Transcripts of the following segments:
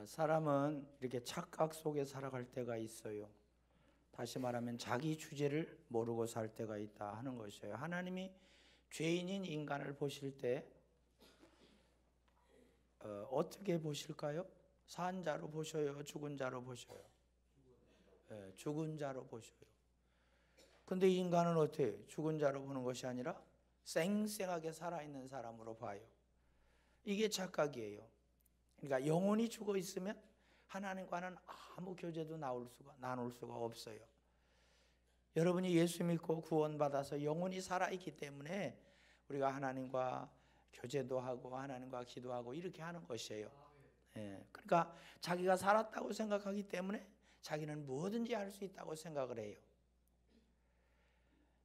사람은 이렇게 착각 속에 살아갈 때가 있어요. 다시 말하면 자기 주제를 모르고 살 때가 있다 하는 것이에요. 하나님이 죄인인 인간을 보실 때 어떻게 보실까요? 산 자로 보셔요? 죽은 자로 보셔요? 죽은 자로 보셔요. 근데 인간은 어떻게 죽은 자로 보는 것이 아니라 쌩쌩하게 살아있는 사람으로 봐요. 이게 착각이에요. 그러니까 영혼이 죽어 있으면 하나님과는 아무 교제도 나눌 수가 없어요. 여러분이 예수 믿고 구원받아서 영혼이 살아있기 때문에 우리가 하나님과 교제도 하고 하나님과 기도하고 이렇게 하는 것이에요. 그러니까 자기가 살았다고 생각하기 때문에 자기는 뭐든지 할 수 있다고 생각을 해요.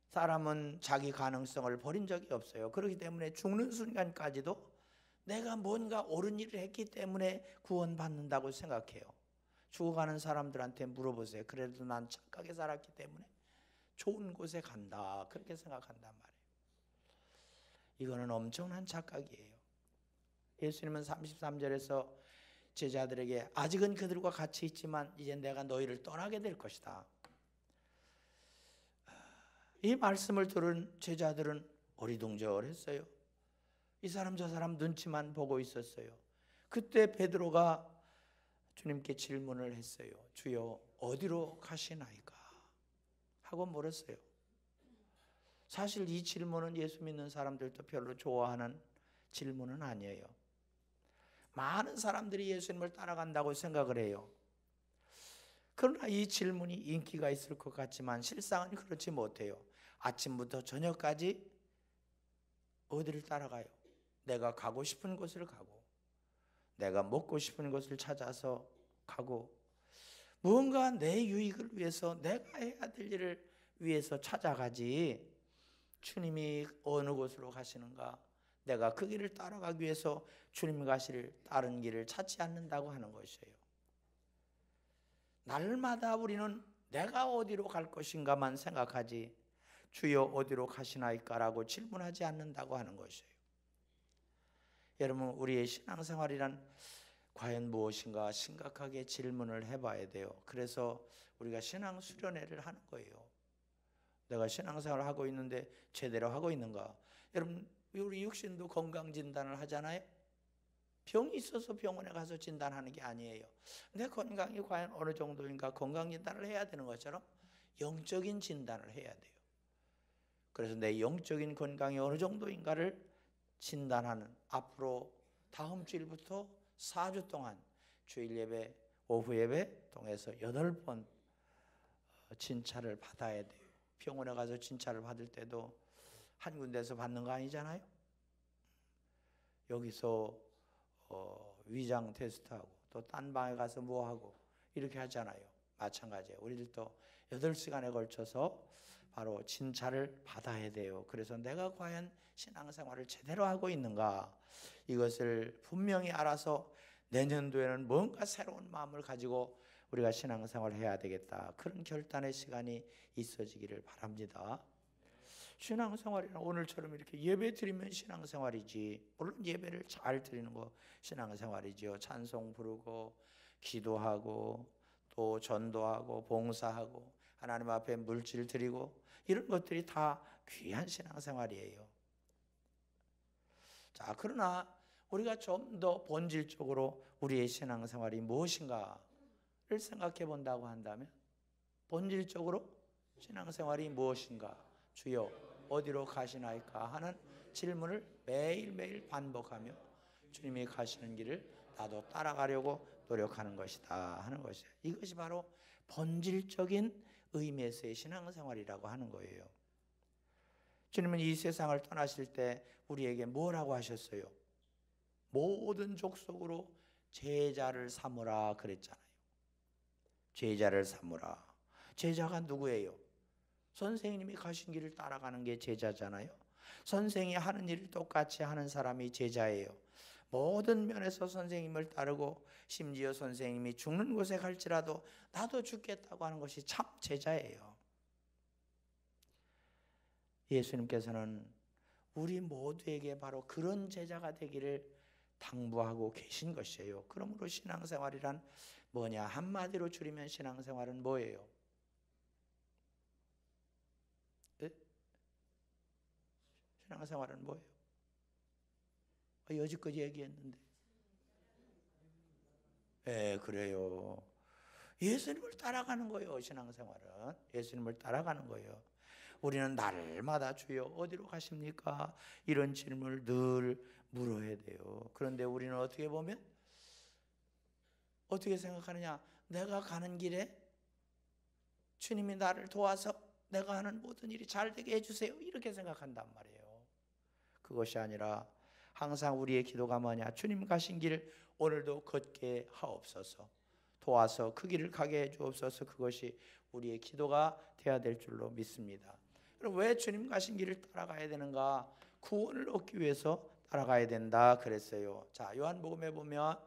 사람은 자기 가능성을 버린 적이 없어요. 그렇기 때문에 죽는 순간까지도 내가 뭔가 옳은 일을 했기 때문에 구원받는다고 생각해요. 죽어가는 사람들한테 물어보세요. 그래도 난 착하게 살았기 때문에 좋은 곳에 간다, 그렇게 생각한단 말이에요. 이거는 엄청난 착각이에요. 예수님은 33절에서 제자들에게 아직은 그들과 같이 있지만 이제 내가 너희를 떠나게 될 것이다. 이 말씀을 들은 제자들은 어리둥절했어요. 이 사람 저 사람 눈치만 보고 있었어요. 그때 베드로가 주님께 질문을 했어요. 주여 어디로 가시나이까? 하고 물었어요. 사실 이 질문은 예수 믿는 사람들도 별로 좋아하는 질문은 아니에요. 많은 사람들이 예수님을 따라간다고 생각을 해요. 그러나 이 질문이 인기가 있을 것 같지만 실상은 그렇지 못해요. 아침부터 저녁까지 어디를 따라가요? 내가 가고 싶은 곳을 가고 내가 먹고 싶은 곳을 찾아서 가고 무언가 내 유익을 위해서 내가 해야 될 일을 위해서 찾아가지, 주님이 어느 곳으로 가시는가 내가 그 길을 따라가기 위해서 주님이 가실 다른 길을 찾지 않는다고 하는 것이에요. 날마다 우리는 내가 어디로 갈 것인가만 생각하지 주여 어디로 가시나이까라고 질문하지 않는다고 하는 것이에요. 여러분, 우리의 신앙생활이란 과연 무엇인가 심각하게 질문을 해봐야 돼요. 그래서 우리가 신앙 수련회를 하는 거예요. 내가 신앙생활을 하고 있는데 제대로 하고 있는가? 여러분, 우리 육신도 건강진단을 하잖아요. 병이 있어서 병원에 가서 진단하는 게 아니에요. 내 건강이 과연 어느 정도인가 건강진단을 해야 되는 것처럼 영적인 진단을 해야 돼요. 그래서 내 영적인 건강이 어느 정도인가를 진단하는, 앞으로 다음 주일부터 4주 동안 주일 예배, 오후 예배 통해서 8번 진찰을 받아야 돼요. 병원에 가서 진찰을 받을 때도 한 군데서 받는 거 아니잖아요. 여기서 위장 테스트하고 또 딴 방에 가서 뭐하고 이렇게 하잖아요. 마찬가지예요. 우리들도 8시간에 걸쳐서 바로 진찰을 받아야 돼요. 그래서 내가 과연 신앙생활을 제대로 하고 있는가, 이것을 분명히 알아서 내년도에는 뭔가 새로운 마음을 가지고 우리가 신앙생활을 해야 되겠다, 그런 결단의 시간이 있어지기를 바랍니다. 신앙생활이란 오늘처럼 이렇게 예배 드리면 신앙생활이지, 물론 예배를 잘 드리는 거 신앙생활이죠. 찬송 부르고 기도하고 또 전도하고 봉사하고 하나님 앞에 물질 드리고 이런 것들이 다 귀한 신앙생활이에요. 자, 그러나 우리가 좀 더 본질적으로 우리의 신앙생활이 무엇인가를 생각해 본다고 한다면, 본질적으로 신앙생활이 무엇인가, 주여 어디로 가시나이까 하는 질문을 매일매일 반복하며 주님이 가시는 길을 나도 따라가려고 노력하는 것이다 하는 것이에요. 이것이 바로 본질적인 의미에서의 신앙생활이라고 하는 거예요. 주님은 이 세상을 떠나실 때 우리에게 뭐라고 하셨어요? 모든 족속으로 제자를 삼으라 그랬잖아요. 제자를 삼으라. 제자가 누구예요? 선생님이 가신 길을 따라가는 게 제자잖아요. 선생이 하는 일을 똑같이 하는 사람이 제자예요. 모든 면에서 선생님을 따르고 심지어 선생님이 죽는 곳에 갈지라도 나도 죽겠다고 하는 것이 참 제자예요. 예수님께서는 우리 모두에게 바로 그런 제자가 되기를 당부하고 계신 것이에요. 그러므로 신앙생활이란 뭐냐? 한마디로 줄이면 신앙생활은 뭐예요? 네? 신앙생활은 뭐예요? 여지껏 얘기했는데. 네, 그래요. 예수님을 따라가는 거예요. 신앙생활은 예수님을 따라가는 거예요. 우리는 날마다 주여 어디로 가십니까? 이런 질문을 늘 물어야 돼요. 그런데 우리는 어떻게 보면 어떻게 생각하느냐? 내가 가는 길에 주님이 나를 도와서 내가 하는 모든 일이 잘 되게 해주세요, 이렇게 생각한단 말이에요. 그것이 아니라 항상 우리의 기도가 뭐냐? 주님 가신 길 오늘도 걷게 하옵소서, 도와서 그 길을 가게 해 주옵소서. 그것이 우리의 기도가 되어야 될 줄로 믿습니다. 그럼 왜 주님 가신 길을 따라가야 되는가? 구원을 얻기 위해서 따라가야 된다 그랬어요. 자, 요한복음에 보면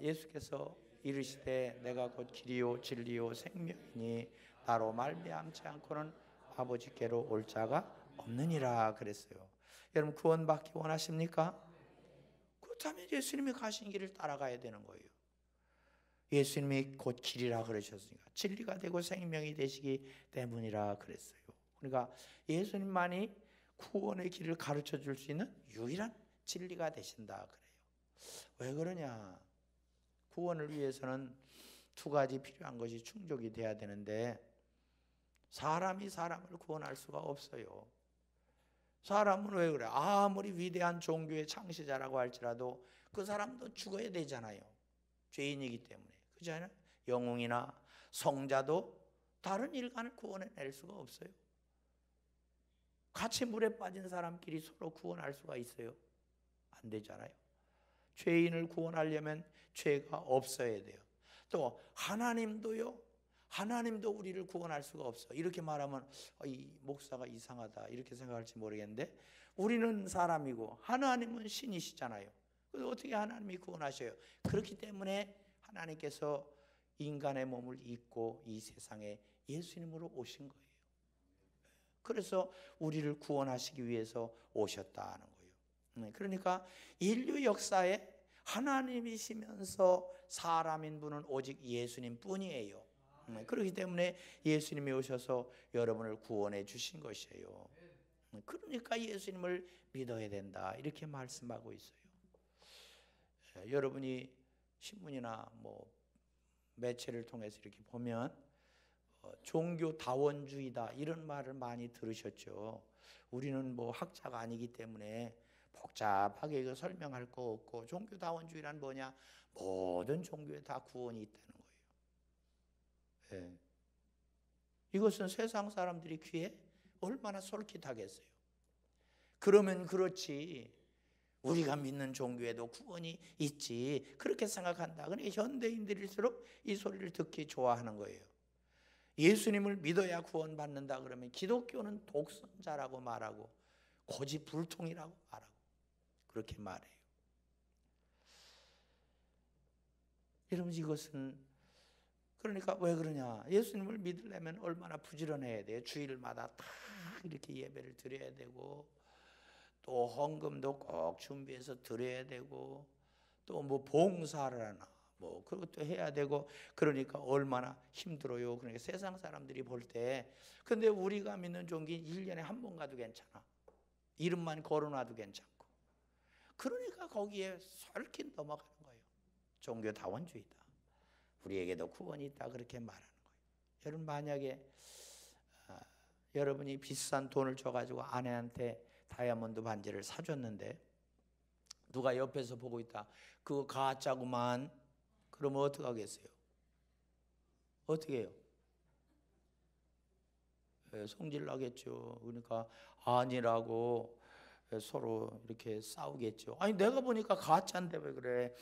예수께서 이르시되 내가 곧 길이요 진리요 생명이니 나로 말미암지 않고는 아버지께로 올 자가 없느니라 그랬어요. 여러분 구원받기 원하십니까? 그렇다면 예수님이 가신 길을 따라가야 되는 거예요. 예수님이 곧 길이라 그러셨으니까 진리가 되고 생명이 되시기 때문이라 그랬어요. 그러니까 예수님만이 구원의 길을 가르쳐 줄 수 있는 유일한 진리가 되신다 그래요. 왜 그러냐? 구원을 위해서는 두 가지 필요한 것이 충족이 돼야 되는데 사람이 사람을 구원할 수가 없어요. 사람은 왜 그래? 아무리 위대한 종교의 창시자라고 할지라도 그 사람도 죽어야 되잖아요. 죄인이기 때문에. 그렇지 않아요? 영웅이나 성자도 다른 일간을 구원해낼 수가 없어요. 같이 물에 빠진 사람끼리 서로 구원할 수가 있어요? 안 되잖아요. 죄인을 구원하려면 죄가 없어야 돼요. 또 하나님도요, 하나님도 우리를 구원할 수가 없어. 이렇게 말하면 이 목사가 이상하다 이렇게 생각할지 모르겠는데, 우리는 사람이고 하나님은 신이시잖아요. 그래서 어떻게 하나님이 구원하셔요? 그렇기 때문에 하나님께서 인간의 몸을 입고 이 세상에 예수님으로 오신 거예요. 그래서 우리를 구원하시기 위해서 오셨다는 거예요. 그러니까 인류 역사에 하나님이시면서 사람인 분은 오직 예수님 뿐이에요. 그렇기 때문에 예수님이 오셔서 여러분을 구원해 주신 것이에요. 그러니까 예수님을 믿어야 된다 이렇게 말씀하고 있어요. 여러분이 신문이나 뭐 매체를 통해서 이렇게 보면 종교 다원주의다 이런 말을 많이 들으셨죠. 우리는 뭐 학자가 아니기 때문에 복잡하게 이거 설명할 거 없고, 종교 다원주의란 뭐냐? 모든 종교에 다 구원이 있다는 거예요. 예. 이것은 세상 사람들이 귀에 얼마나 솔깃하겠어요. 그러면 그렇지, 우리가 믿는 종교에도 구원이 있지 그렇게 생각한다. 그러니까 현대인들일수록 이 소리를 듣기 좋아하는 거예요. 예수님을 믿어야 구원받는다 그러면 기독교는 독선자라고 말하고 고집불통이라고 말하고 그렇게 말해요. 여러분 이것은 그러니까 왜 그러냐? 예수님을 믿으려면 얼마나 부지런해야 돼요. 주일마다 다 이렇게 예배를 드려야 되고, 또 헌금도 꼭 준비해서 드려야 되고, 또 뭐 봉사를 하나 뭐 그것도 해야 되고, 그러니까 얼마나 힘들어요. 그러니까 세상 사람들이 볼 때, 근데 우리가 믿는 종교 1년에 한 번 가도 괜찮아. 이름만 걸어놔도 괜찮고. 그러니까 거기에 설킨 넘어가는 거예요. 종교 다원주의다. 우리에게도 구원이 있다 그렇게 말하는 거예요. 여러분 만약에 여러분이 비싼 돈을 줘가지고 아내한테 다이아몬드 반지를 사줬는데 누가 옆에서 보고 있다. 그거 가짜구만. 그러면 어떻게 하겠어요? 어떻게 해요? 성질 나겠죠. 그러니까 아니라고 서로 이렇게 싸우겠죠. 아니 내가 보니까 가짜인데 왜 그래?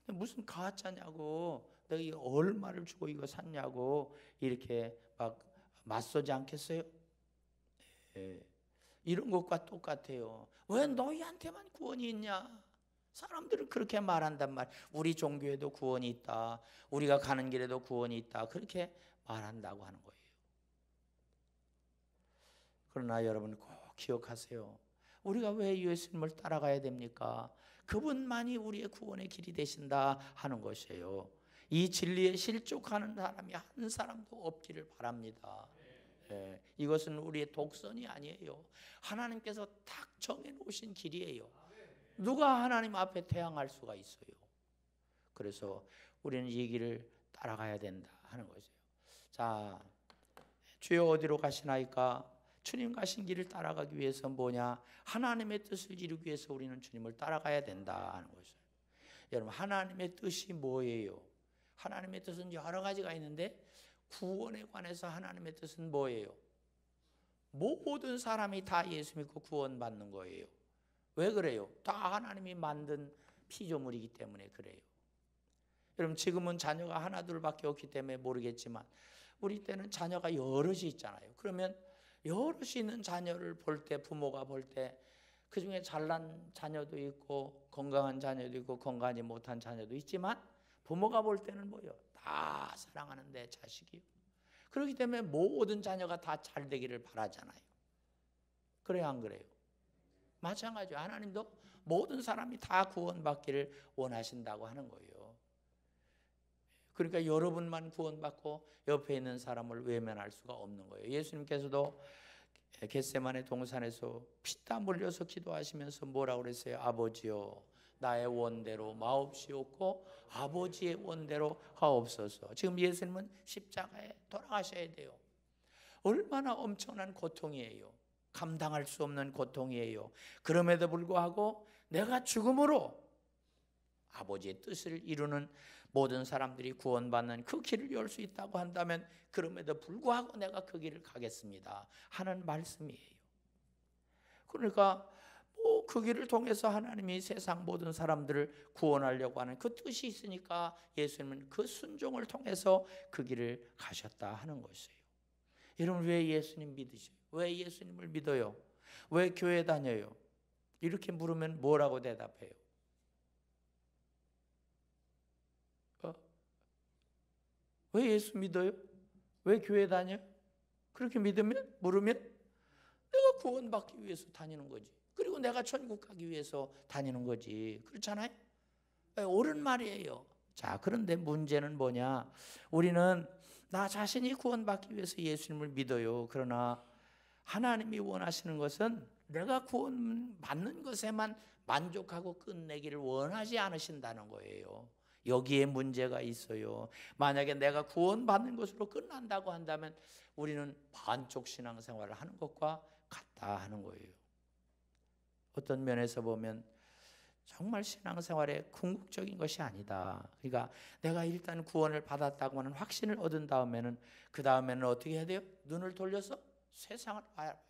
무슨 가짜냐고, 내가 이거 얼마를 주고 이거 샀냐고 이렇게 막 맞서지 않겠어요? 이런 것과 똑같아요. 왜 너희한테만 구원이 있냐? 사람들은 그렇게 말한단 말. 우리 종교에도 구원이 있다, 우리가 가는 길에도 구원이 있다 그렇게 말한다고 하는 거예요. 그러나 여러분 꼭 기억하세요. 우리가 왜 예수님을 따라가야 됩니까? 그분만이 우리의 구원의 길이 되신다 하는 것이에요. 이 진리에 실족하는 사람이 한 사람도 없기를 바랍니다. 예, 이것은 우리의 독선이 아니에요. 하나님께서 딱 정해놓으신 길이에요. 누가 하나님 앞에 대항할 수가 있어요. 그래서 우리는 이 길을 따라가야 된다 하는 거죠. 자, 주여 어디로 가시나이까? 주님 가신 길을 따라가기 위해서 뭐냐? 하나님의 뜻을 이루기 위해서 우리는 주님을 따라가야 된다 하는 거죠. 여러분, 하나님의 뜻이 뭐예요? 하나님의 뜻은 여러 가지가 있는데 구원에 관해서 하나님의 뜻은 뭐예요? 모든 사람이 다 예수 믿고 구원받는 거예요. 왜 그래요? 다 하나님이 만든 피조물이기 때문에 그래요. 여러분, 지금은 자녀가 하나 둘밖에 없기 때문에 모르겠지만 우리 때는 자녀가 여럿이 있잖아요. 그러면 여럿이 있는 자녀를 볼 때, 부모가 볼 때 그중에 잘난 자녀도 있고 건강한 자녀도 있고 건강하지 못한 자녀도 있지만 부모가 볼 때는 뭐예요? 다 사랑하는 내 자식이요. 그렇기 때문에 모든 자녀가 다 잘 되기를 바라잖아요. 그래요, 안 그래요? 마찬가지로 하나님도 모든 사람이 다 구원받기를 원하신다고 하는 거예요. 그러니까 여러분만 구원받고 옆에 있는 사람을 외면할 수가 없는 거예요. 예수님께서도 겟세마네 동산에서 피땀 흘려서 기도하시면서 뭐라고 그랬어요? 아버지요, 나의 원대로 마옵시옵고 아버지의 원대로 하옵소서. 지금 예수님은 십자가에 돌아가셔야 돼요. 얼마나 엄청난 고통이에요. 감당할 수 없는 고통이에요. 그럼에도 불구하고 내가 죽음으로 아버지의 뜻을 이루는 모든 사람들이 구원받는 그 길을 열 수 있다고 한다면 그럼에도 불구하고 내가 그 길을 가겠습니다 하는 말씀이에요. 그러니까 그 길을 통해서 하나님이 세상 모든 사람들을 구원하려고 하는 그 뜻이 있으니까 예수님은 그 순종을 통해서 그 길을 가셨다 하는 것이에요. 여러분, 왜 예수님 믿으세요? 왜 예수님을 믿어요? 왜 교회 다녀요? 이렇게 물으면 뭐라고 대답해요? 왜 예수 믿어요? 왜 교회 다녀? 그렇게 물으면 내가 구원받기 위해서 다니는 거지. 그리고 내가 천국 가기 위해서 다니는 거지. 그렇잖아요? 옳은 말이에요. 자, 그런데 문제는 뭐냐? 우리는 나 자신이 구원받기 위해서 예수님을 믿어요. 그러나 하나님이 원하시는 것은 내가 구원받는 것에만 만족하고 끝내기를 원하지 않으신다는 거예요. 여기에 문제가 있어요. 만약에 내가 구원받는 것으로 끝난다고 한다면 우리는 반쪽 신앙생활을 하는 것과 같다 하는 거예요. 어떤 면에서 보면 정말 신앙생활에 궁극적인 것이 아니다. 그러니까 내가 일단 구원을 받았다고 하는 확신을 얻은 다음에는 그 다음에는 어떻게 해야 돼요? 눈을 돌려서 세상을 봐야 돼요.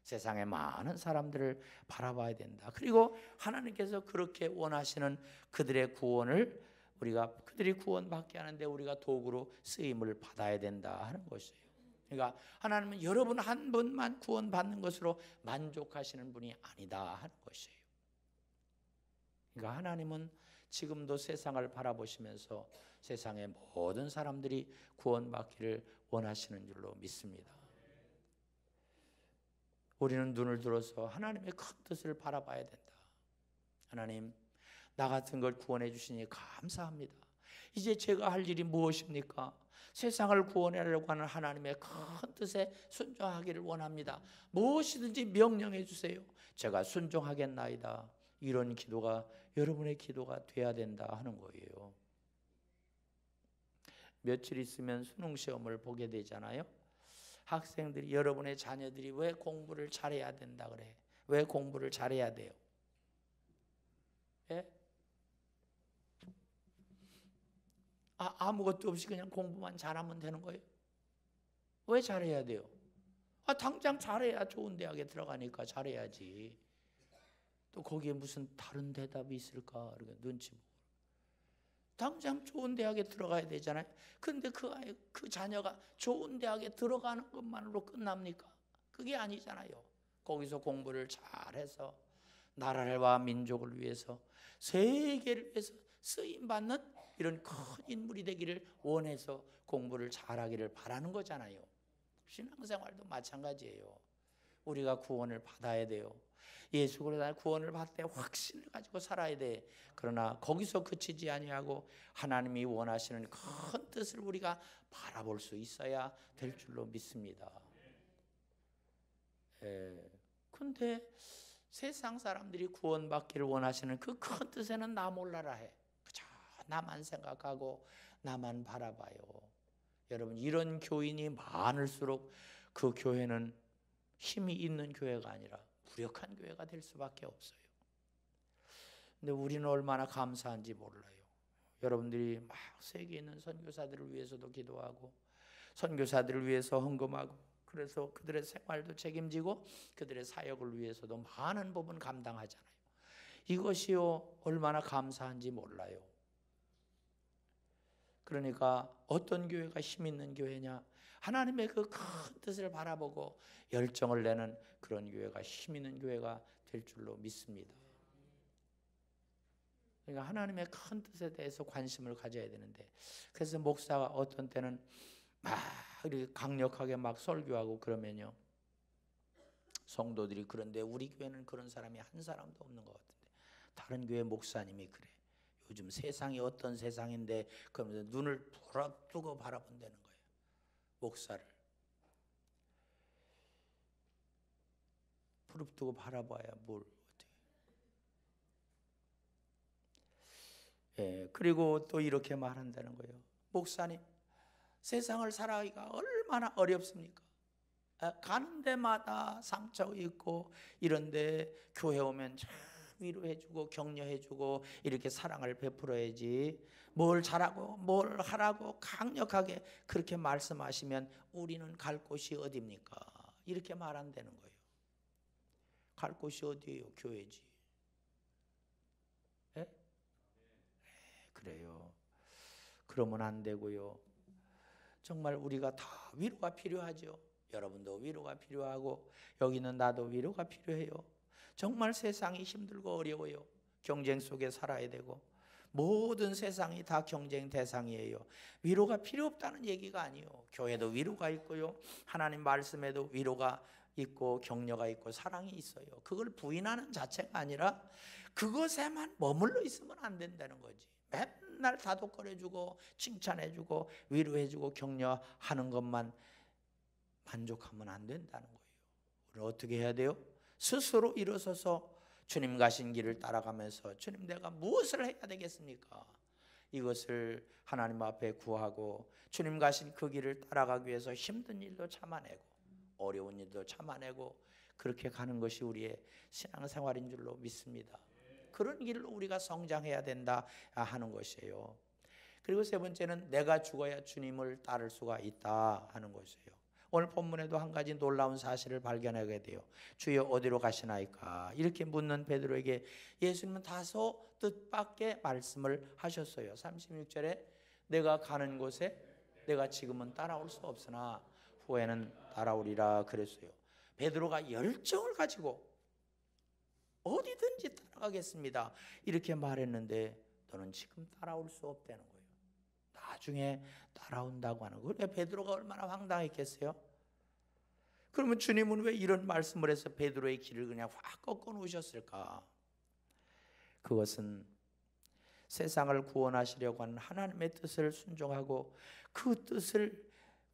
세상의 많은 사람들을 바라봐야 된다. 그리고 하나님께서 그렇게 원하시는 그들의 구원을 우리가 그들이 구원받게 하는데 우리가 도구로 쓰임을 받아야 된다 하는 것이에요. 그러니까 하나님은 여러분 한 분만 구원받는 것으로 만족하시는 분이 아니다 하는 것이에요. 그러니까 하나님은 지금도 세상을 바라보시면서 세상의 모든 사람들이 구원받기를 원하시는 줄로 믿습니다. 우리는 눈을 들어서 하나님의 큰 뜻을 바라봐야 된다. 하나님, 나 같은 걸 구원해 주시니 감사합니다. 이제 제가 할 일이 무엇입니까? 세상을 구원하려고 하는 하나님의 큰 뜻에 순종하기를 원합니다. 무엇이든지 명령해 주세요. 제가 순종하겠나이다. 이런 기도가 여러분의 기도가 돼야 된다 하는 거예요. 며칠 있으면 수능 시험을 보게 되잖아요. 학생들이, 여러분의 자녀들이 왜 공부를 잘해야 된다 그래? 왜 공부를 잘해야 돼요? 예? 아무것도 없이 그냥 공부만 잘하면 되는 거예요? 왜 잘해야 돼요? 당장 잘해야 좋은 대학에 들어가니까 잘해야지. 또 거기에 무슨 다른 대답이 있을까? 그러니까 눈치 보고. 당장 좋은 대학에 들어가야 되잖아요. 근데 그 자녀가 좋은 대학에 들어가는 것만으로 끝납니까? 그게 아니잖아요. 거기서 공부를 잘해서 나라와 민족을 위해서, 세계를 위해서 쓰임받는 이런 큰 인물이 되기를 원해서 공부를 잘하기를 바라는 거잖아요. 신앙생활도 마찬가지예요. 우리가 구원을 받아야 돼요. 예수 그리스도 구원을 받되 확신을 가지고 살아야 돼. 그러나 거기서 그치지 아니하고 하나님이 원하시는 큰 뜻을 우리가 바라볼 수 있어야 될 줄로 믿습니다. 근데 세상 사람들이 구원받기를 원하시는 그 큰 뜻에는 나 몰라라 해. 그저 나만 생각하고 나만 바라봐요. 여러분, 이런 교인이 많을수록 그 교회는 힘이 있는 교회가 아니라 무력한 교회가 될 수밖에 없어요. 근데 우리는 얼마나 감사한지 몰라요. 여러분들이 막 세계에 있는 선교사들을 위해서도 기도하고 선교사들을 위해서 헌금하고, 그래서 그들의 생활도 책임지고 그들의 사역을 위해서도 많은 부분 감당하잖아요. 이것이요 얼마나 감사한지 몰라요. 그러니까 어떤 교회가 힘 있는 교회냐? 하나님의 그 큰 뜻을 바라보고 열정을 내는 그런 교회가 힘 있는 교회가 될 줄로 믿습니다. 그러니까 하나님의 큰 뜻에 대해서 관심을 가져야 되는데, 그래서 목사가 어떤 때는 막 이렇게 강력하게 막 설교하고 그러면요, 성도들이 그런데 우리 교회는 그런 사람이 한 사람도 없는 것 같은데 다른 교회 목사님이 그래. 요즘 세상이 어떤 세상인데 그러면서 눈을 부릅뜨고 바라본다는 거예요. 목사를 부릅뜨고 바라봐야 뭘 어떻게. 그리고 또 이렇게 말한다는 거예요. 목사님, 세상을 살아가기가 얼마나 어렵습니까? 가는 데마다 상처 있고 이런데 교회 오면 참 위로해주고 격려해주고 이렇게 사랑을 베풀어야지, 뭘 잘하고 뭘 하라고 강력하게 그렇게 말씀하시면 우리는 갈 곳이 어디입니까? 이렇게 말한다는 거예요. 갈 곳이 어디예요? 교회지. 예? 그래요. 그러면 안 되고요. 정말 우리가 다 위로가 필요하죠. 여러분도 위로가 필요하고 여기는 나도 위로가 필요해요. 정말 세상이 힘들고 어려워요. 경쟁 속에 살아야 되고 모든 세상이 다 경쟁 대상이에요. 위로가 필요 없다는 얘기가 아니에요. 교회도 위로가 있고요, 하나님 말씀에도 위로가 있고 격려가 있고 사랑이 있어요. 그걸 부인하는 자체가 아니라 그것에만 머물러 있으면 안 된다는 거지. 맨날 다독거려주고 칭찬해주고 위로해주고 격려하는 것만 만족하면 안 된다는 거예요. 우리는 어떻게 해야 돼요? 스스로 일어서서 주님 가신 길을 따라가면서 주님, 내가 무엇을 해야 되겠습니까? 이것을 하나님 앞에 구하고 주님 가신 그 길을 따라가기 위해서 힘든 일도 참아내고 어려운 일도 참아내고 그렇게 가는 것이 우리의 신앙생활인 줄로 믿습니다. 그런 길로 우리가 성장해야 된다 하는 것이에요. 그리고 세 번째는 내가 죽어야 주님을 따를 수가 있다 하는 것이에요. 오늘 본문에도 한 가지 놀라운 사실을 발견하게 돼요. 주여 어디로 가시나이까? 이렇게 묻는 베드로에게 예수님은 다소 뜻밖의 말씀을 하셨어요. 36절에 내가 가는 곳에 내가 지금은 따라올 수 없으나 후에는 따라오리라 그랬어요. 베드로가 열정을 가지고 어디든지 따라가겠습니다 이렇게 말했는데 너는 지금 따라올 수 없다는 거예요. 나중에 따라온다고 하는 거예요. 그러니까 베드로가 얼마나 황당했겠어요? 그러면 주님은 왜 이런 말씀을 해서 베드로의 길을 그냥 확 꺾어 놓으셨을까? 그것은 세상을 구원하시려고 하는 하나님의 뜻을 순종하고 그 뜻을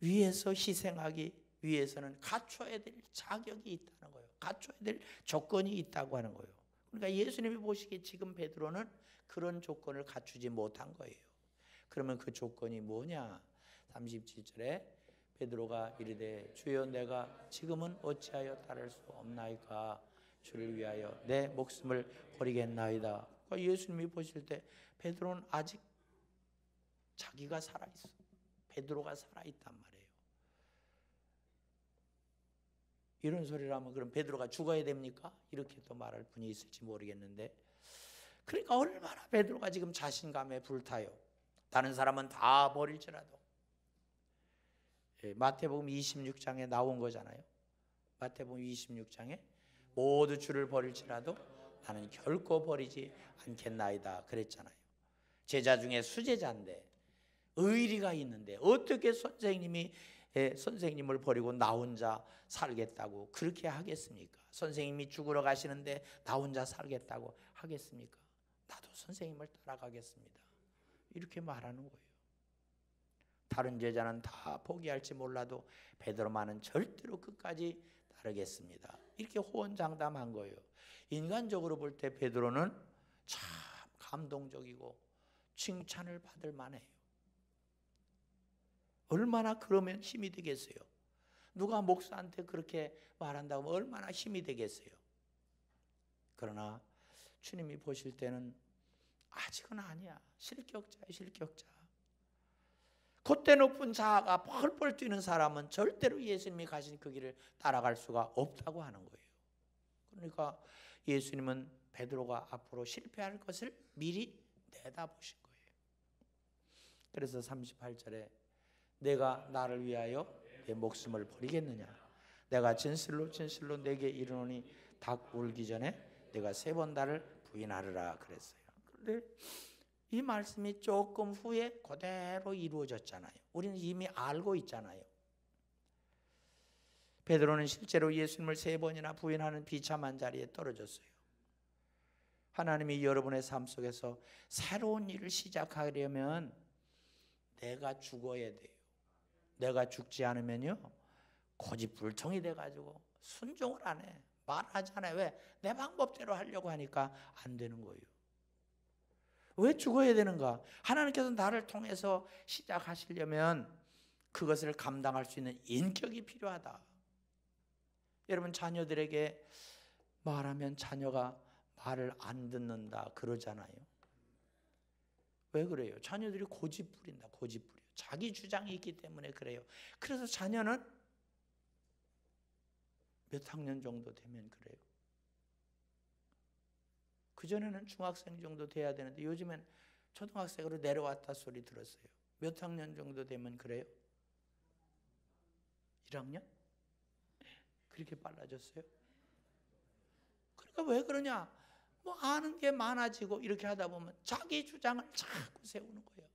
위해서 희생하기 위해서는 갖춰야 될 자격이 있다는 거예요. 갖춰야 될 조건이 있다고 하는 거예요. 그러니까 예수님이 보시기에 지금 베드로는 그런 조건을 갖추지 못한 거예요. 그러면 그 조건이 뭐냐? 37절에 베드로가 이르되 주여 내가 지금은 어찌하여 따를 수 없나이까? 주를 위하여 내 목숨을 버리겠나이다. 그러니까 예수님이 보실 때 베드로는 아직 자기가 살아있어. 베드로가 살아있단 말이에요. 이런 소리를 하면 그럼 베드로가 죽어야 됩니까? 이렇게 또 말할 분이 있을지 모르겠는데, 그러니까 얼마나 베드로가 지금 자신감에 불타요. 다른 사람은 다 버릴지라도. 마태복음 26장에 나온 거잖아요. 마태복음 26장에 모두 주를 버릴지라도 나는 결코 버리지 않겠나이다 그랬잖아요. 제자 중에 수제자인데 의리가 있는데 어떻게 선생님을 버리고 나 혼자 살겠다고 그렇게 하겠습니까? 선생님이 죽으러 가시는데 나 혼자 살겠다고 하겠습니까? 나도 선생님을 따라가겠습니다. 이렇게 말하는 거예요. 다른 제자는 다 포기할지 몰라도 베드로만은 절대로 끝까지 따르겠습니다. 이렇게 호언장담한 거예요. 인간적으로 볼 때 베드로는 참 감동적이고 칭찬을 받을 만해요. 얼마나 그러면 힘이 되겠어요. 누가 목사한테 그렇게 말한다고 하면 얼마나 힘이 되겠어요. 그러나 주님이 보실 때는 아직은 아니야. 실격자야, 실격자. 콧대 높은 자아가 펄펄 뛰는 사람은 절대로 예수님이 가신 그 길을 따라갈 수가 없다고 하는 거예요. 그러니까 예수님은 베드로가 앞으로 실패할 것을 미리 내다보신 거예요. 그래서 38절에 내가 나를 위하여 내 목숨을 버리겠느냐? 내가 진실로 진실로 내게 이르노니 닭 울기 전에 내가 3번 나를 부인하리라 그랬어요. 그런데 이 말씀이 조금 후에 그대로 이루어졌잖아요. 우리는 이미 알고 있잖아요. 베드로는 실제로 예수님을 3번이나 부인하는 비참한 자리에 떨어졌어요. 하나님이 여러분의 삶 속에서 새로운 일을 시작하려면 내가 죽어야 돼요. 내가 죽지 않으면요 고집불통이 돼가지고 순종을 안 해. 말하잖아요. 왜? 내 방법대로 하려고 하니까 안 되는 거예요. 왜 죽어야 되는가? 하나님께서 나를 통해서 시작하시려면 그것을 감당할 수 있는 인격이 필요하다. 여러분 자녀들에게 말하면 자녀가 말을 안 듣는다 그러잖아요. 왜 그래요? 자녀들이 고집 부린다. 고집 부려. 자기 주장이 있기 때문에 그래요. 그래서 자녀는 몇 학년 정도 되면 그래요. 그전에는 중학생 정도 돼야 되는데 요즘엔 초등학생으로 내려왔다 소리 들었어요. 몇 학년 정도 되면 그래요? 1학년? 그렇게 빨라졌어요? 그러니까 왜 그러냐? 뭐 아는 게 많아지고 이렇게 하다 보면 자기 주장을 자꾸 세우는 거예요.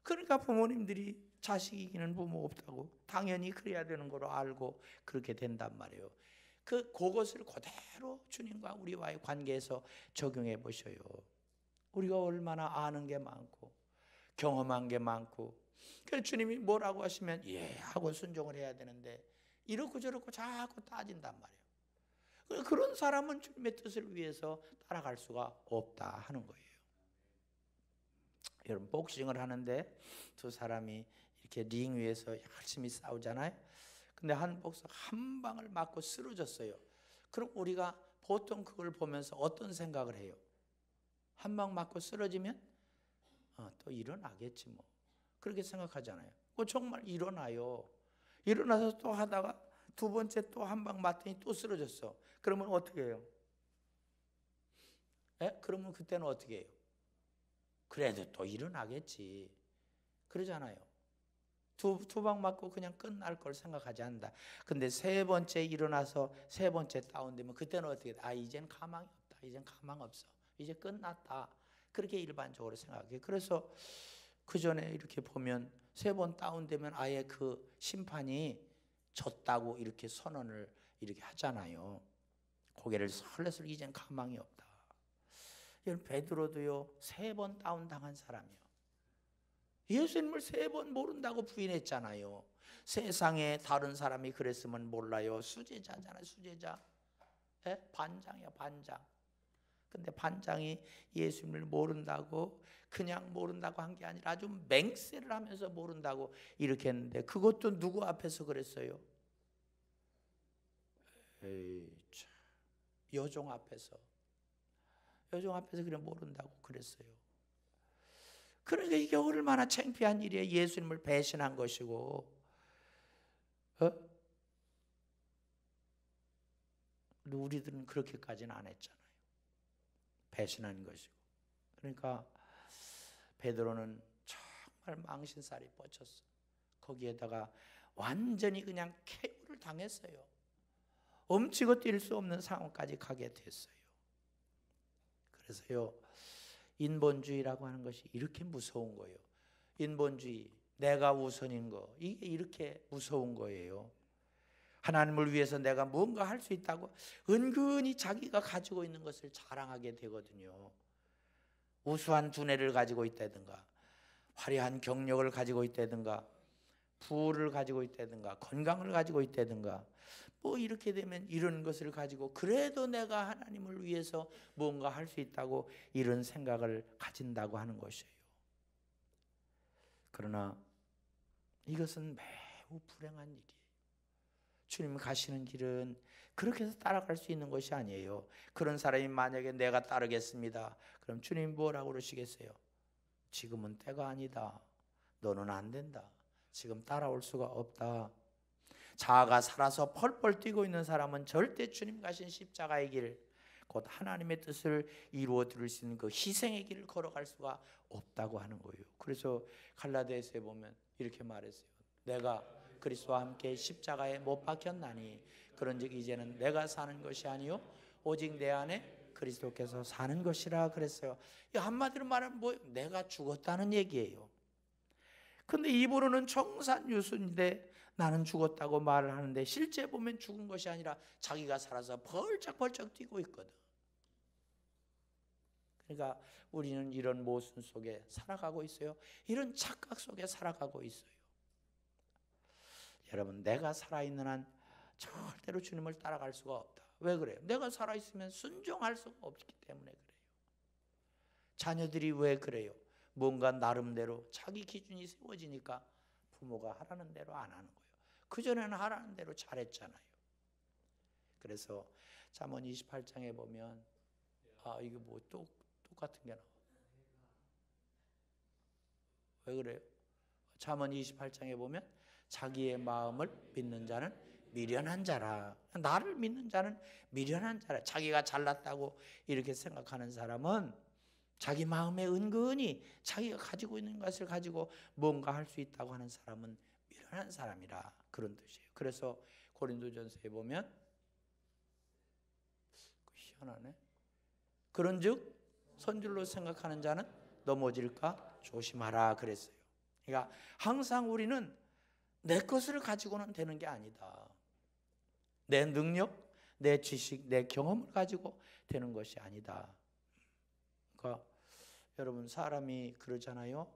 그러니까 부모님들이 자식 이기는 부모 없다고 당연히 그래야 되는 거로 알고 그렇게 된단 말이에요. 그것을 그대로 주님과 우리와의 관계에서 적용해 보셔요. 우리가 얼마나 아는 게 많고 경험한 게 많고 그래서 주님이 뭐라고 하시면 예 하고 순종을 해야 되는데 이렇고 저렇고 자꾸 따진단 말이에요. 그런 사람은 주님의 뜻을 위해서 따라갈 수가 없다 하는 거예요. 여러분 복싱을 하는데 두 사람이 이렇게 링 위에서 열심히 싸우잖아요. 근데 한 복서가 한 방을 맞고 쓰러졌어요. 그럼 우리가 보통 그걸 보면서 어떤 생각을 해요? 한 방 맞고 쓰러지면 또 일어나겠지 뭐 그렇게 생각하잖아요. 정말 일어나요. 일어나서 또 하다가 두 번째 또 한 방 맞더니 또 쓰러졌어. 그러면 어떻게 해요? 그러면 그때는 어떻게 해요? 그래도 또 일어나겠지 그러잖아요. 두 방 맞고 그냥 끝날 걸 생각하지 않는다. 근데 3번째 일어나서 3번째 다운되면 그때는 어떻게 돼? 이젠 가망이 없다. 이젠 가망 없어. 이제 끝났다. 그렇게 일반적으로 생각해요. 그래서 그 전에 이렇게 보면 3번 다운되면 아예 그 심판이 졌다고 이렇게 선언을 이렇게 하잖아요. 고개를 설레서 이젠 가망이 없다. 여러분 베드로도요 3번 다운당한 사람이요. 예수님을 3번 모른다고 부인했잖아요. 세상에 다른 사람이 그랬으면 몰라요. 수제자잖아요. 수제자. 반장이야 반장. 근데 반장이 예수님을 모른다고 그냥 모른다고 한 게 아니라 아주 맹세를 하면서 모른다고 이렇게 했는데 그것도 누구 앞에서 그랬어요? 여종 앞에서. 여종 앞에서 그냥 모른다고 그랬어요. 그러니까 이게 얼마나 창피한 일이에요. 예수님을 배신한 것이고 우리들은 그렇게까지는 안 했잖아요. 배신한 것이고. 그러니까 베드로는 정말 망신살이 뻗쳤어. 거기에다가 완전히 그냥 KO를 당했어요. 엄치고 뛸 수 없는 상황까지 가게 됐어요. 그래서요 인본주의라고 하는 것이 이렇게 무서운 거예요. 인본주의, 내가 우선인 거 이게 이렇게 무서운 거예요. 하나님을 위해서 내가 뭔가 할 수 있다고 은근히 자기가 가지고 있는 것을 자랑하게 되거든요. 우수한 두뇌를 가지고 있다든가, 화려한 경력을 가지고 있다든가, 부를 가지고 있다든가, 건강을 가지고 있다든가, 뭐 이렇게 되면 이런 것을 가지고 그래도 내가 하나님을 위해서 뭔가 할 수 있다고 이런 생각을 가진다고 하는 것이에요. 그러나 이것은 매우 불행한 일이에요. 주님 가시는 길은 그렇게 해서 따라갈 수 있는 것이 아니에요. 그런 사람이 만약에 내가 따르겠습니다, 그럼 주님 뭐라고 그러시겠어요? 지금은 때가 아니다. 너는 안 된다. 지금 따라올 수가 없다. 자아가 살아서 펄펄 뛰고 있는 사람은 절대 주님 가신 십자가의 길, 곧 하나님의 뜻을 이루어 드릴 수 있는 그 희생의 길을 걸어갈 수가 없다고 하는 거예요. 그래서 갈라디아서에 보면 이렇게 말했어요. 내가 그리스도와 함께 십자가에 못 박혔나니 그런즉 이제는 내가 사는 것이 아니요 오직 내 안에 그리스도께서 사는 것이라 그랬어요. 한마디로 말하면 뭐 내가 죽었다는 얘기예요. 근데 입으로는 청산유수인데 나는 죽었다고 말을 하는데 실제 보면 죽은 것이 아니라 자기가 살아서 벌쩍벌쩍 뛰고 있거든. 그러니까 우리는 이런 모순 속에 살아가고 있어요. 이런 착각 속에 살아가고 있어요. 여러분, 내가 살아있는 한 절대로 주님을 따라갈 수가 없다. 왜 그래요? 내가 살아있으면 순종할 수가 없기 때문에 그래요. 자녀들이 왜 그래요? 뭔가 나름대로 자기 기준이 세워지니까 부모가 하라는 대로 안 하는 거예요. 그전에는 하라는 대로 잘했잖아요. 그래서 잠언 28장에 보면 이게 뭐 똑같은 게 나와. 왜 그래요? 잠언 28장에 보면 자기의 마음을 믿는 자는 미련한 자라. 나를 믿는 자는 미련한 자라. 자기가 잘났다고 이렇게 생각하는 사람은 자기 마음에 은근히 자기가 가지고 있는 것을 가지고 뭔가 할 수 있다고 하는 사람은 미련한 사람이라, 그런 뜻이에요. 그래서 고린도전서에 보면 희한하네. 그런즉 선줄로 생각하는 자는 넘어질까 조심하라 그랬어요. 그러니까 항상 우리는 내 것을 가지고는 되는 게 아니다. 내 능력, 내 지식, 내 경험을 가지고 되는 것이 아니다. 그러니까 여러분, 사람이 그러잖아요.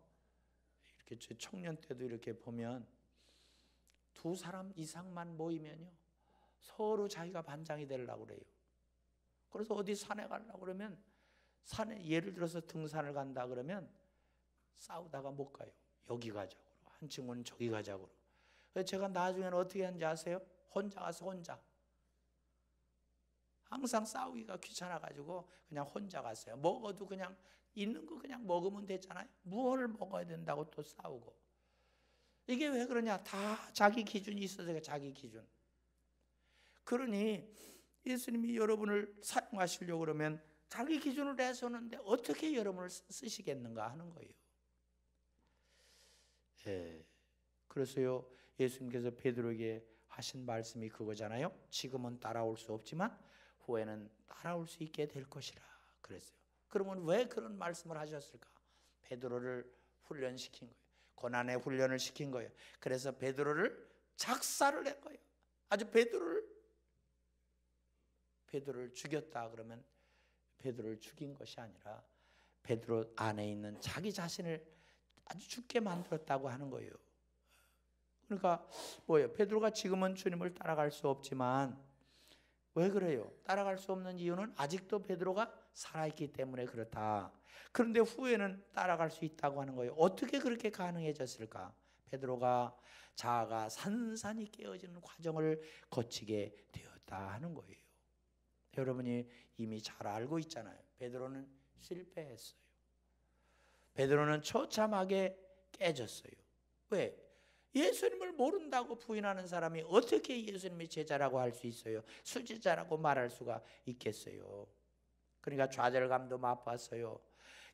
이렇게 청년 때도 이렇게 보면 두 사람 이상만 모이면요 서로 자기가 반장이 되려고 그래요. 그래서 어디 산에 가려고 그러면 산에, 예를 들어서 등산을 간다 그러면 싸우다가 못 가요. 여기 가자고, 한 친구는 저기 가자고. 그래서 제가 나중에는 어떻게 하는지 아세요? 혼자 가서 혼자. 항상 싸우기가 귀찮아가지고 그냥 혼자 갔어요. 먹어도 그냥 있는 거 그냥 먹으면 되잖아요. 무엇을 먹어야 된다고 또 싸우고. 이게 왜 그러냐? 다 자기 기준이 있어서 자기 기준. 그러니 예수님이 여러분을 사용하시려고 그러면 자기 기준을 내세우는데 어떻게 여러분을 쓰시겠는가 하는 거예요. 그래서요, 예수님께서 베드로에게 하신 말씀이 그거잖아요. 지금은 따라올 수 없지만 후에는 따라올 수 있게 될 것이라 그랬어요. 그러면 왜 그런 말씀을 하셨을까? 베드로를 훈련시킨 거예요. 고난의 훈련을 시킨 거예요. 그래서 베드로를 작사를 한 거예요. 아주 베드로를 죽였다 그러면 베드로를 죽인 것이 아니라 베드로 안에 있는 자기 자신을 아주 죽게 만들었다고 하는 거예요. 그러니까 뭐예요? 베드로가 지금은 주님을 따라갈 수 없지만 왜 그래요? 따라갈 수 없는 이유는 아직도 베드로가 살아있기 때문에 그렇다. 그런데 후에는 따라갈 수 있다고 하는 거예요. 어떻게 그렇게 가능해졌을까? 베드로가 자아가 산산이 깨어지는 과정을 거치게 되었다 하는 거예요. 여러분이 이미 잘 알고 있잖아요. 베드로는 실패했어요. 베드로는 처참하게 깨졌어요. 왜? 예수님을 모른다고 부인하는 사람이 어떻게 예수님의 제자라고 할 수 있어요? 수제자라고 말할 수가 있겠어요? 그러니까 좌절감도 맛봤어요.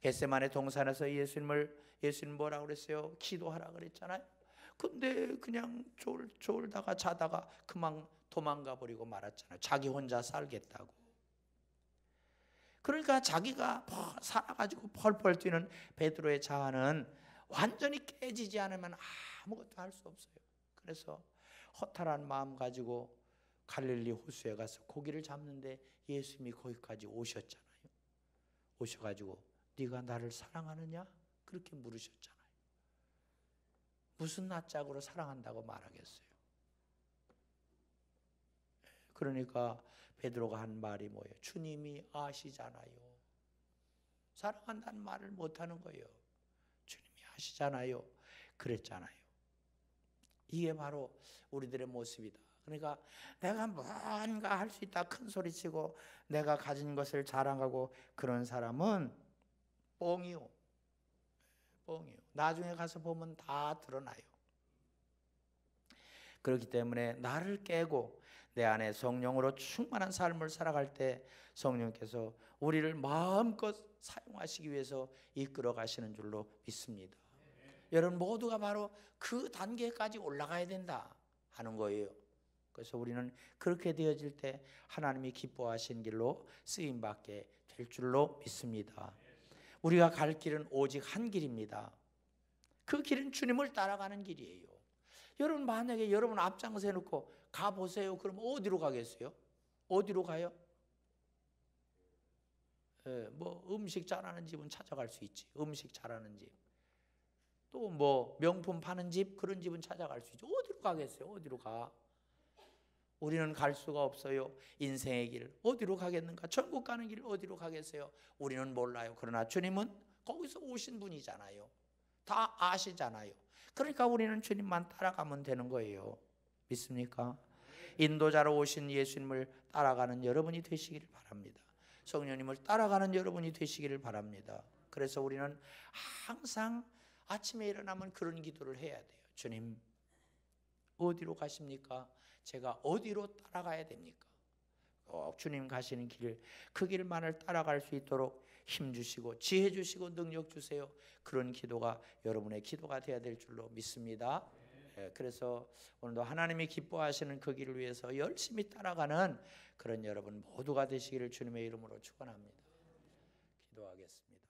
겟세마네 동산에서 예수님 뭐라고 그랬어요? 기도하라 그랬잖아요. 근데 그냥 졸다가 자다가 그만 도망가 버리고 말았잖아요. 자기 혼자 살겠다고. 그러니까 자기가 살아가지고 펄펄 뛰는 베드로의 자아는 완전히 깨지지 않으면 아무것도 할 수 없어요. 그래서 허탈한 마음 가지고 갈릴리 호수에 가서 고기를 잡는데 예수님이 거기까지 오셨잖아요. 오셔가지고 네가 나를 사랑하느냐? 그렇게 물으셨잖아요. 무슨 낯짝으로 사랑한다고 말하겠어요? 그러니까 베드로가 한 말이 뭐예요? 주님이 아시잖아요. 사랑한다는 말을 못하는 거예요. 주님이 아시잖아요. 그랬잖아요. 이게 바로 우리들의 모습이다. 그러니까 내가 뭔가 할 수 있다 큰 소리치고 내가 가진 것을 자랑하고 그런 사람은 뻥이요. 뻥이요. 나중에 가서 보면 다 드러나요. 그렇기 때문에 나를 깨고 내 안에 성령으로 충만한 삶을 살아갈 때 성령께서 우리를 마음껏 사용하시기 위해서 이끌어 가시는 줄로 믿습니다. 여러분 모두가 바로 그 단계까지 올라가야 된다 하는 거예요. 그래서 우리는 그렇게 되어질 때 하나님이 기뻐하신 길로 쓰임받게 될 줄로 믿습니다. 우리가 갈 길은 오직 한 길입니다. 그 길은 주님을 따라가는 길이에요. 여러분 만약에 여러분 앞장서 해놓고 가보세요. 그럼 어디로 가겠어요? 어디로 가요? 뭐 음식 잘하는 집은 찾아갈 수 있지. 음식 잘하는 집. 또 뭐 명품 파는 집 그런 집은 찾아갈 수 있죠. 어디로 가겠어요? 어디로 가? 우리는 갈 수가 없어요. 인생의 길 어디로 가겠는가? 천국 가는 길 어디로 가겠어요? 우리는 몰라요. 그러나 주님은 거기서 오신 분이잖아요. 다 아시잖아요. 그러니까 우리는 주님만 따라가면 되는 거예요. 믿습니까? 인도자로 오신 예수님을 따라가는 여러분이 되시기를 바랍니다. 성령님을 따라가는 여러분이 되시기를 바랍니다. 그래서 우리는 항상 아침에 일어나면 그런 기도를 해야 돼요. 주님 어디로 가십니까? 제가 어디로 따라가야 됩니까? 꼭 주님 가시는 길, 그 길만을 따라갈 수 있도록 힘 주시고 지혜 주시고 능력 주세요. 그런 기도가 여러분의 기도가 되어야 될 줄로 믿습니다. 그래서 오늘도 하나님이 기뻐하시는 그 길을 위해서 열심히 따라가는 그런 여러분 모두가 되시기를 주님의 이름으로 축원합니다. 기도하겠습니다.